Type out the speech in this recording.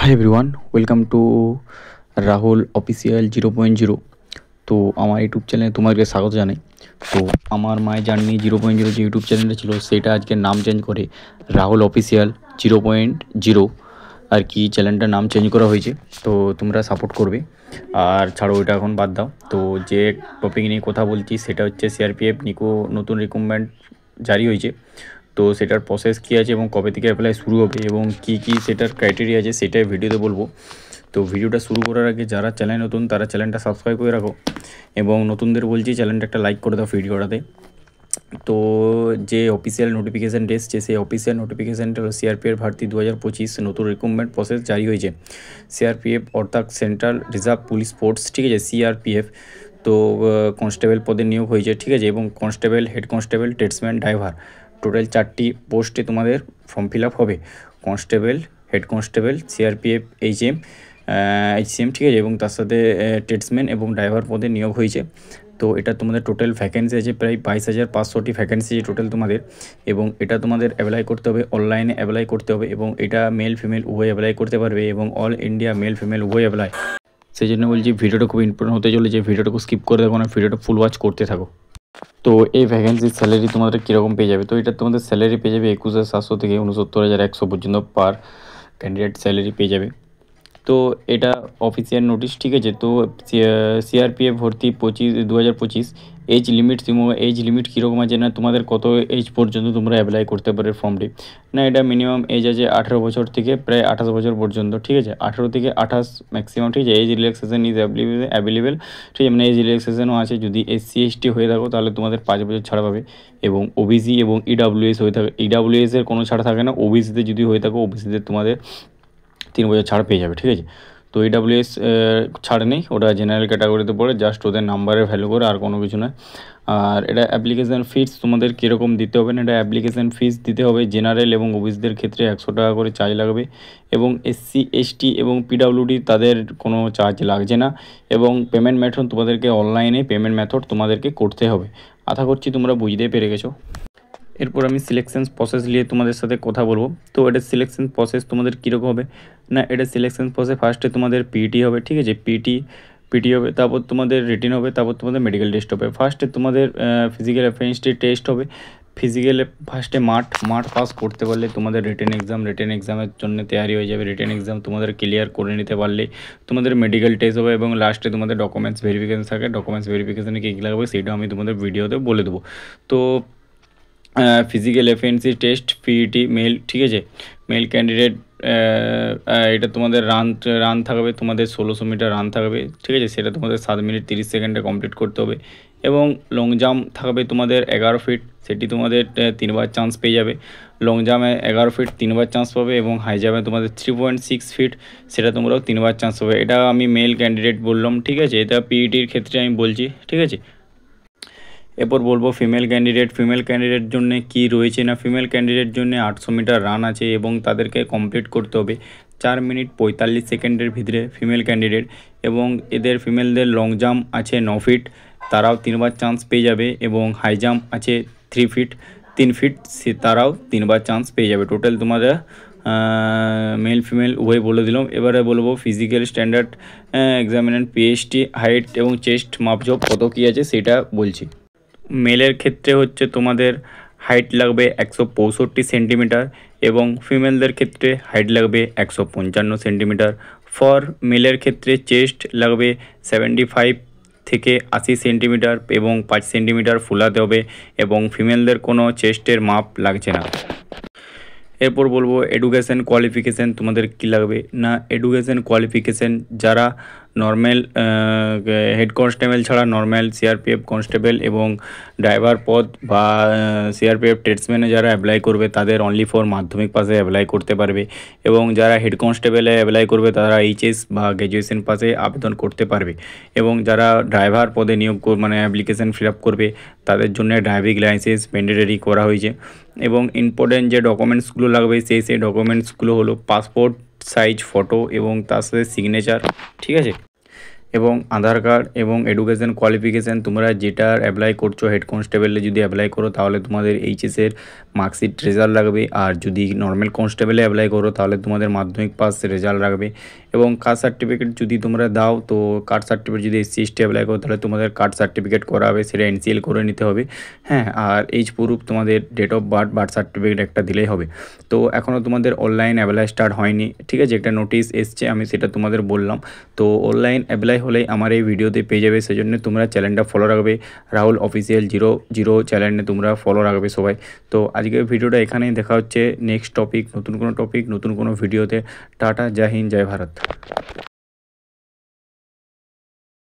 Hi everyone, welcome to Rahul official 0.0। তো আমার YouTube চ্যানেলে তোমাদেরকে স্বাগত জানাই। তো আমার মাই জার্নি 0.0 যে ইউটিউব চ্যানেলটা ছিল সেটা আজকে নাম চেঞ্জ করে রাহুল অফিসিয়াল 0.0 আর কি চ্যানেলটার নাম চেঞ্জ করা হয়েছে। তো তোমরা সাপোর্ট করবে আর ছাড়ো, ওইটা এখন বাদ দাও। তো যে টপিক নিয়ে কথা বলছি সেটা হচ্ছে সিআরপিএফ নিকো নতুন রিক্রুটমেন্ট জারি হয়েছে। তো সেটার প্রসেস কী আছে এবং কবে থেকে অ্যাপ্লাই শুরু হবে এবং কী কী সেটার ক্রাইটেরিয়া আছে সেটাই ভিডিওতে বলবো। তো ভিডিওটা শুরু করার আগে যারা চ্যানেল নতুন তারা চ্যানেলটা সাবস্ক্রাইব করে রাখো এবং নতুনদের বলছি চ্যানেলটা একটা লাইক করে দাও ভিডিওটাতে। তো যে অফিসিয়াল নোটিফিকেশান এসছে সেই অফিসিয়াল নোটিফিকেশানটা হলো সিআরপিএফ ভর্তি 2025 নতুন রিক্রুটমেন্ট প্রসেস জারি হয়েছে। সিআরপিএফ অর্থাৎ সেন্ট্রাল রিজার্ভ পুলিশ ফোর্স, ঠিক আছে, সিআরপিএফ। তো কনস্টেবল পদে নিয়োগ হয়েছে, ঠিক আছে, এবং constable, head constable, tradesman, driver, total 4টি পোস্টে তোমাদের ফর্ম ফিল আপ হবে। Constable, head constable, CRPF HCM, ঠিক আছে, এবং তার সাথে ট্রেডসম্যান এবং ড্রাইভার পদে নিয়োগ হয়েছে। তো এটা তোমাদের টোটাল ভ্যাকেন্সি আছে প্রায় 22,500টি ভ্যাকেন্সি টোটাল তোমাদের, এবং এটা তোমাদের অ্যাপ্লাই করতে হবে, অনলাইনে অ্যাপ্লাই করতে হবে, এবং এটা মেল ফিমেল উভয় অ্যাপ্লাই করতে পারবে এবং অল ইন্ডিয়া মেল ফিমেল উভয় অ্যাপ্লাই। সেই জন্য বলছি ভিডিওটা খুব ইম্পর্টেন্ট হতে চলেছে, ভিডিওটাকে স্কিপ করে দেখো না, ভিডিওটা ফুল ওয়াচ করতে থাকো। তো এই ভ্যাকেন্সির স্যালারি তোমাদের কীরকম পেয়ে যাবে? তো এটা তোমাদের স্যালারি পেয়ে যাবে 21,700 থেকে 69,100 পর্যন্ত পার ক্যান্ডিডেট স্যালারি পেয়ে যাবে। তো এটা অফিসিয়াল নোটিশ, ঠিক আছে। তো সিআরপিএফ ভর্তি 2025 এজ লিমিট, এজ লিমিট কীরকম আছে না, তোমাদের কত এজ পর্যন্ত তোমরা অ্যাপ্লাই করতে পারো ফর্মটি না, এটা মিনিমাম এজ আছে 18 বছর থেকে প্রায় 28 বছর পর্যন্ত, ঠিক আছে, 18 থেকে 28 ম্যাক্সিমাম, ঠিক আছে। এজ রিল্যাক্সেশন ইজ অ্যাভেলেবেল, ঠিক আছে, মানে এজ রিল্যাক্সেশনও আছে। যদি SC ST হয়ে থাকো তাহলে তোমাদের 5 বছর ছাড় পাবে, এবং ওবিসি এবং EWS হয়ে থাকে, EWS-এর কোনো ছাড় থাকে না, ওবিসিতে যদি হয়ে থাকো ওবিসিতে তোমাদের 3 বছর ছাড় পেয়ে যাবে, ঠিক আছে। তো EWS ছাড় নেই, ওটা জেনারেল ক্যাটাগরিতে পড়ে, জাস্ট ওদের নাম্বারের ভ্যালু করে, আর কোনো কিছু নয়। আর এটা অ্যাপ্লিকেশান ফিস তোমাদের কীরকম দিতে হবে না, এটা অ্যাপ্লিকেশান ফিস দিতে হবে জেনারেল এবং ওবিসিদের ক্ষেত্রে 100 টাকা করে চার্জ লাগবে, এবং SC ST এবং PWD তাদের কোনো চার্জ লাগছে না, এবং পেমেন্ট মেথড তোমাদেরকে অনলাইনে পেমেন্ট মেথড তোমাদেরকে করতে হবে। আশা করছি তোমরা বুঝতে পেরে গেছো। এরপর আমি সিলেকশন প্রসেস নিয়ে তোমাদের সাথে কথা বলবো। তো এটা সিলেকশন প্রসেস তোমাদের কীরকম হবে না, এটা সিলেকশন প্রসেস ফার্স্টে তোমাদের পিটি হবে, ঠিক আছে, পিটি হবে, তারপর তোমাদের রিটেন হবে, তারপর তোমাদের মেডিকেল টেস্ট হবে। ফার্স্টে তোমাদের ফিজিক্যাল অ্যাফিনিটি টেস্ট হবে। ফিজিক্যালে ফার্স্টে মাঠ পাস করতে পারলে তোমাদের রিটেন এক্সামের জন্য তৈরি হয়ে যাবে। রিটেন এক্সাম তোমাদের ক্লিয়ার করে নিতে পারলে তোমাদের মেডিকেল টেস্ট হবে, এবং লাস্টে তোমাদের ডকুমেন্টস ভেরিফিকেশন থাকে। ডকুমেন্টস ভেরিফিকেশানে কী কী লাগবে সেটা আমি তোমাদের ভিডিওতে বলে দেবো। তো physical efficiency test PET male, ঠিক আছে, মেল ক্যান্ডিডেট, এটা তোমাদের রান থাকবে, তোমাদের 1600 মিটার রান থাকবে, ঠিক আছে, সেটা তোমাদের 7 মিনিট 30 সেকেন্ডে কমপ্লিট করতে হবে, এবং লং জাম্প থাকবে তোমাদের 11 ফিট, সেটি তোমাদের 3বার চান্স পেয়ে যাবে। লং জাম্পে 11 ফিট 3বার চান্স পাবে, এবং হাই জাম্পে তোমাদের 3.6 ফিট, সেটা তোমরাও 3বার চান্স পাবে। এটা আমি মেল ক্যান্ডিডেট বললাম, ঠিক আছে, এটা পিইটির ক্ষেত্রে আমি বলছি, ঠিক আছে। এরপর বলবো ফিমেল ক্যান্ডিডেট জন্য কি রয়েছে না, ফিমেল ক্যান্ডিডেট জন্য 800 মিটার রান আছে, এবং তাদেরকে কমপ্লিট করতে হবে 4 মিনিট 45 সেকেন্ডের ভিতরে ফিমেল ক্যান্ডিডেট, এবং এদের ফিমেলদের লং জাম্প আছে 9 ফিট, তারাও 3বার চান্স পেয়ে যাবে, এবং হাই জাম্প আছে 3 ফিট, তারাও 3বার চান্স পেয়ে যাবে। টোটাল তোমাদের মেল ফিমেল উভয় বলে দিলাম। এবারে বলবো physical standard examination PST height এবং চেস্ট মাপজোপ কত কী আছে সেটা বলছি। মেলের ক্ষেত্রে হচ্ছে তোমাদের হাইট লাগবে 165 সেন্টিমিটার, এবং ফিমেলদের ক্ষেত্রে হাইট লাগবে 155 সেন্টিমিটার। ফর মেলের ক্ষেত্রে চেস্ট লাগবে 75 থেকে 80 সেন্টিমিটার, এবং 5 সেন্টিমিটার ফুলাতে হবে, এবং ফিমেলদের কোনো চেস্টের মাপ লাগছে না। এরপর বলবো এডুকেশন কোয়ালিফিকেশান তোমাদের কী লাগবে না, এডুকেশন কোয়ালিফিকেশান যারা নর্মাল হেড কনস্টেবল ছাড়া নর্মাল সিআরপিএফ কনস্টেবল এবং ড্রাইভার পদ বা সিআরপিএফ ট্রেডসম্যানে যারা অ্যাপ্লাই করবে তাদের অনলি ফর মাধ্যমিক পাসে অ্যাপ্লাই করতে পারবে, এবং যারা হেড কনস্টেবলে অ্যাপ্লাই করবে তারা HS বা গ্র্যাজুয়েশন পাসে আবেদন করতে পারবে, এবং যারা ড্রাইভার পদে নিয়োগ মানে অ্যাপ্লিকেশান ফিল আপ করবে তাদের জন্য ড্রাইভিং লাইসেন্স ম্যান্ডেটরি করা হয়েছে। এবং ইম্পর্টেন্ট যে ডকুমেন্টসগুলো লাগবে সেই ডকুমেন্টসগুলো হলো পাসপোর্ট সাইজ ফটো এবং তার সাথে সিগনেচার, ঠিক আছে। এবং আধার কার্ড এবং এডুকেশন কোয়ালিফিকেশান তোমরা যেটার অ্যাপ্লাই করছো হেড কনস্টেবলে যদি অ্যাপ্লাই করো তাহলে তোমাদের এইচএসের মার্কশিট রেজাল্ট লাগবে, আর যদি নর্মাল কনস্টেবলে অ্যাপ্লাই করো তাহলে তোমাদের মাধ্যমিক পাস রেজাল্ট লাগবে। এবং কাস্ট সার্টিফিকেট যদি তোমরা দাও তো কাস্ট সার্টিফিকেট যদি এসসি এসটি অ্যাপ্লাই করো তাহলে তোমাদের কাস্ট সার্টিফিকেট করা হবে, সেটা এনসিএল করে নিতে হবে। হ্যাঁ, আর এইজ প্রুফ তোমাদের ডেট অফ বার্থ সার্টিফিকেট একটা দিলেই হবে। তো এখনও তোমাদের অনলাইন অ্যাপ্লাই স্টার্ট হয়নি, ঠিক আছে, একটা নোটিশ এসছে আমি সেটা তোমাদের বললাম। তো অনলাইন অ্যাপ্লাই হলেই আমার এই ভিডিওতে পেয়ে যাবে, সেজন্য তোমরা চ্যানেলটা ফলো রাখবে, রাহুল অফিসিয়াল 00 চ্যানেলে তোমরা ফলো রাখবে সবাই। তো আজকের ভিডিওটা এখানেই, দেখা হচ্ছে নেক্সট টপিক, নতুন কোনো ভিডিওতে। টাটা, জয় হিন্দ, জয় ভারত।